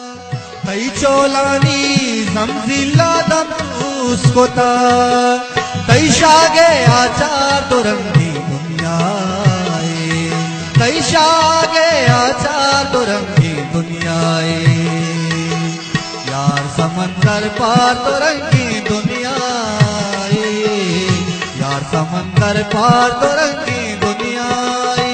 तई चोलानी जमजिल्ला दमूस कोता तई शागे आचार तो रंगी दुनियाए तई शागे आचार तो रंगी दुनियाए यार समंदर पार तो रंगी दुनियाए यार समंदर पार तो रंगी दुनियाए।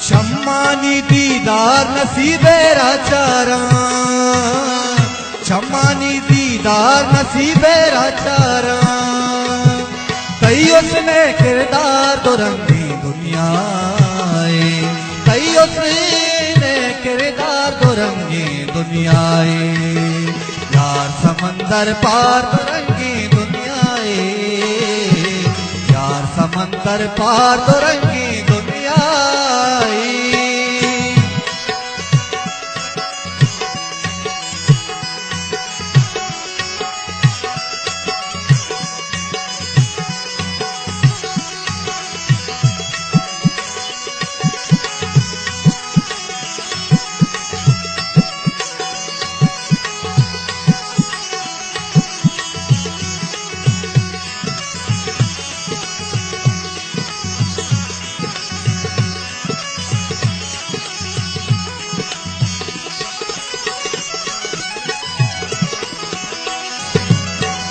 शम्मानी दीदार नसीबे राचारा शम्मानी दीदार नसीबे राचारा कई उसने किरदार तो रंगी दुनियाए कई उसने किरदार तो रंगी दुनियाए यार समंदर पार तो रंगी दुनियाए यार समंदर पार तो रंगी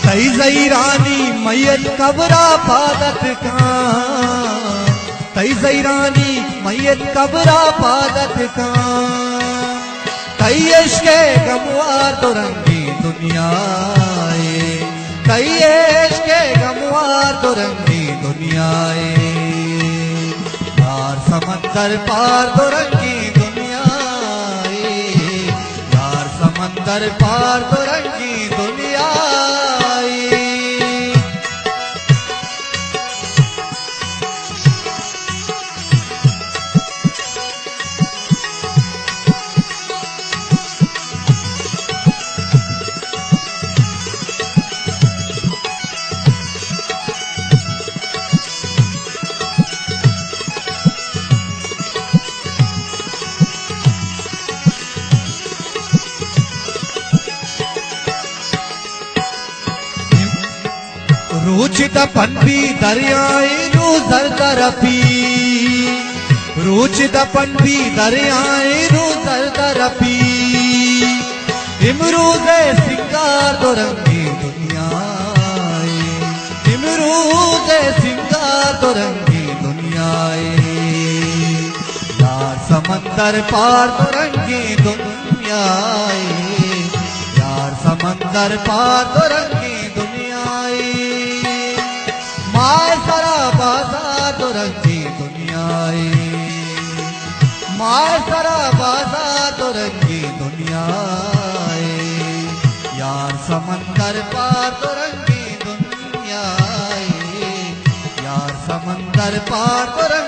तई ज़ईरानी मैयत कब्रा पादत का तई ज़ईरानी मैयत कब्रा पादत का तई इश्क़े गमवार तो रंगी दुनियाए तई इश्क़े गमवार तो रंगी दुनियाए यार समंदर पार तो रंगी दुनियाए यार समंदर पार तो रंगी दुनियाए। रुचित पन्बी दरियाए रू जरदरपी रुचित पन्बी दरियाए रू जरदरपी इमरूज़े सिंगार तो रंगी दुनियाए इमरूज़े सिंगार तो रंगी दुनियाए यार समंदर पार तो रंगी दुनियाए यार समंदर पार तो रंगी माए सारा बाजार तो रंगी दुनियाए माए सारा बाजार तो रंगी दुनियाए यार समंदर पार तो रंगी दुनियाए यार समंदर पार तो रंगी